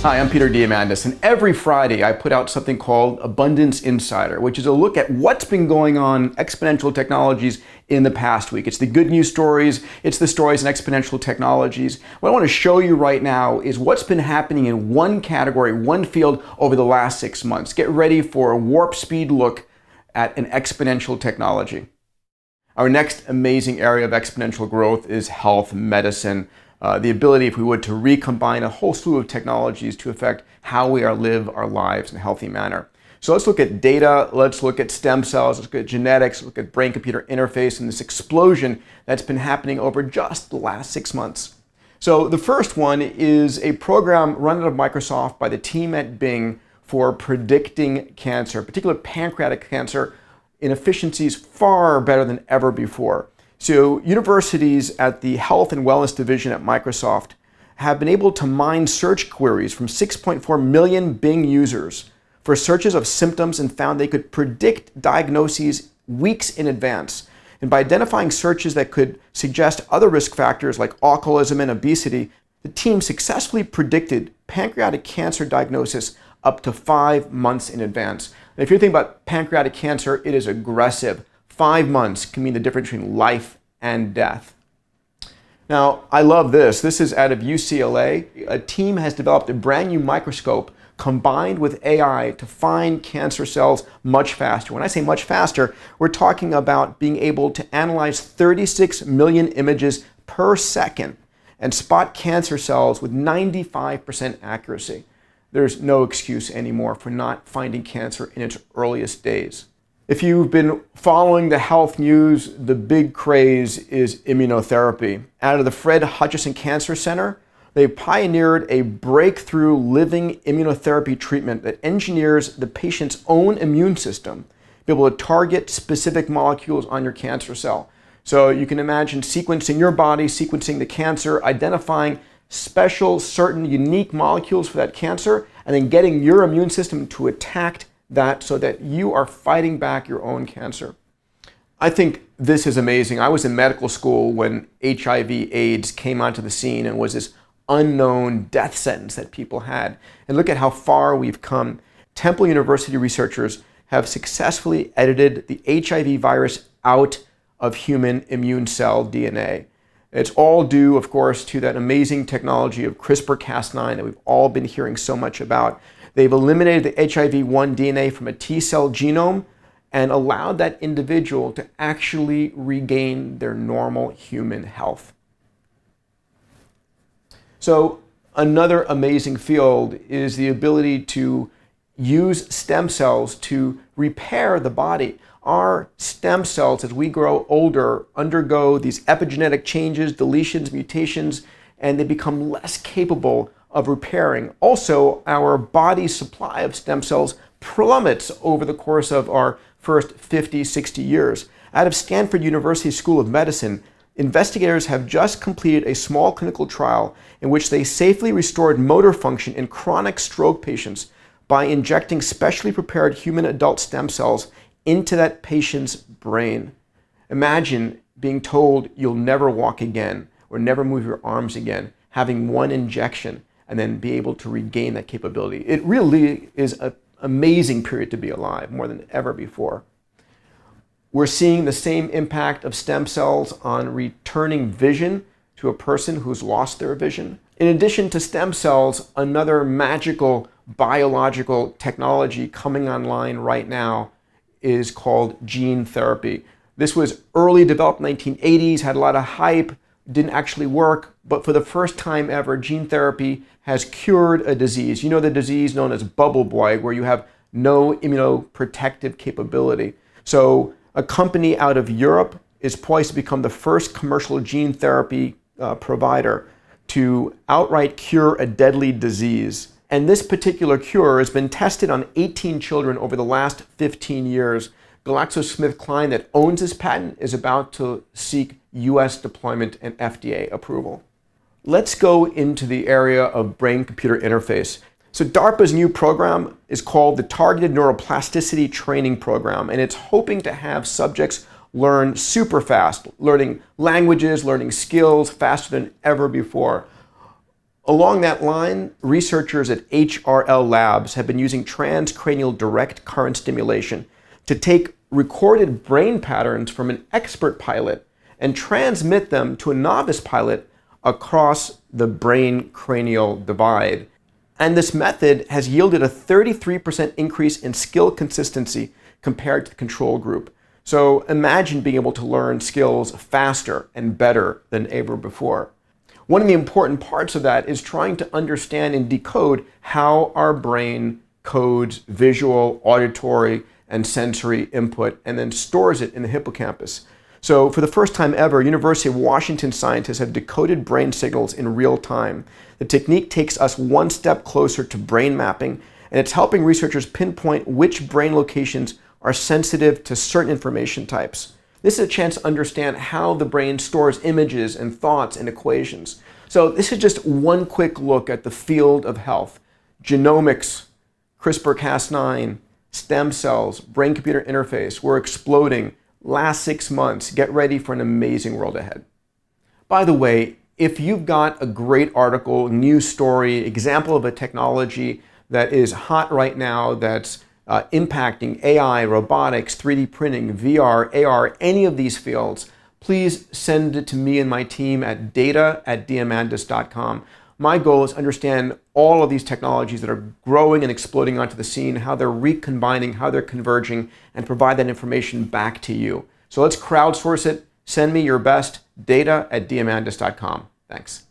Hi, I'm Peter Diamandis, and every Friday I put out something called Abundance Insider, which is a look at what's been going on in exponential technologies in the past week. It's the good news stories, it's the stories in exponential technologies. What I want to show you right now is what's been happening in one category, one field over the last 6 months. Get ready for a warp speed look at an exponential technology. Our next amazing area of exponential growth is health medicine. The ability, if we would, to recombine a whole slew of technologies to affect how we live our lives in a healthy manner. So let's look at data, let's look at stem cells, let's look at genetics, look at brain-computer interface and this explosion that's been happening over just the last 6 months. So the first one is a program run out of Microsoft by the team at Bing for predicting cancer, particularly pancreatic cancer, in efficiencies far better than ever before. So universities at the Health and Wellness Division at Microsoft have been able to mine search queries from 6.4 million Bing users for searches of symptoms and found they could predict diagnoses weeks in advance. And by identifying searches that could suggest other risk factors like alcoholism and obesity, the team successfully predicted pancreatic cancer diagnosis up to 5 months in advance. And if you think about pancreatic cancer, it is aggressive. 5 months can mean the difference between life and death. Now, I love this. This is out of UCLA. A team has developed a brand new microscope combined with AI to find cancer cells much faster. When I say much faster, we're talking about being able to analyze 36 million images per second and spot cancer cells with 95% accuracy. There's no excuse anymore for not finding cancer in its earliest days. If you've been following the health news, the big craze is immunotherapy. Out of the Fred Hutchinson Cancer Center, they pioneered a breakthrough living immunotherapy treatment that engineers the patient's own immune system to be able to target specific molecules on your cancer cell. So you can imagine sequencing your body, sequencing the cancer, identifying special, certain, unique molecules for that cancer, and then getting your immune system to attack that so that you are fighting back your own cancer. I think this is amazing. I was in medical school when HIV/AIDS came onto the scene and was this unknown death sentence that people had. And look at how far we've come. Temple University researchers have successfully edited the HIV virus out of human immune cell DNA. It's all due, of course, to that amazing technology of CRISPR-Cas9 that we've all been hearing so much about. They've eliminated the HIV-1 DNA from a T cell genome and allowed that individual to actually regain their normal human health. So another amazing field is the ability to use stem cells to repair the body. Our stem cells, as we grow older, undergo these epigenetic changes, deletions, mutations, and they become less capable of repairing. Also, our body's supply of stem cells plummets over the course of our first 50, 60 years. Out of Stanford University School of Medicine, investigators have just completed a small clinical trial in which they safely restored motor function in chronic stroke patients by injecting specially prepared human adult stem cells into that patient's brain. Imagine being told you'll never walk again or never move your arms again, having one injection and then be able to regain that capability. It really is an amazing period to be alive, more than ever before. We're seeing the same impact of stem cells on returning vision to a person who's lost their vision. In addition to stem cells, another magical biological technology coming online right now is called gene therapy. This was early developed in the 1980s, had a lot of hype, didn't actually work, but for the first time ever, gene therapy has cured a disease. You know, the disease known as bubble boy, where you have no immunoprotective capability. So a company out of Europe is poised to become the first commercial gene therapy provider to outright cure a deadly disease. And this particular cure has been tested on 18 children over the last 15 years. GlaxoSmithKline, that owns this patent, is about to seek US deployment and FDA approval. Let's go into the area of brain-computer interface. So DARPA's new program is called the Targeted Neuroplasticity Training Program, and it's hoping to have subjects learn super fast, learning languages, learning skills faster than ever before. Along that line, researchers at HRL Labs have been using transcranial direct current stimulation to take recorded brain patterns from an expert pilot and transmit them to a novice pilot across the brain-cranial divide. And this method has yielded a 33% increase in skill consistency compared to the control group. So imagine being able to learn skills faster and better than ever before. One of the important parts of that is trying to understand and decode how our brain codes visual, auditory, and sensory input and then stores it in the hippocampus. So for the first time ever, University of Washington scientists have decoded brain signals in real time. The technique takes us one step closer to brain mapping, and it's helping researchers pinpoint which brain locations are sensitive to certain information types. This is a chance to understand how the brain stores images and thoughts and equations. So this is just one quick look at the field of health. Genomics, CRISPR-Cas9, stem cells, brain-computer interface, we're exploding. Last 6 months, get ready for an amazing world ahead. By the way, if you've got a great article, news story, example of a technology that is hot right now that's impacting AI, robotics, 3D printing, VR, AR, any of these fields, please send it to me and my team at data@diamandis.com. My goal is to understand all of these technologies that are growing and exploding onto the scene, how they're recombining, how they're converging, and provide that information back to you. So let's crowdsource it. Send me your best, data@diamandis.com. Thanks.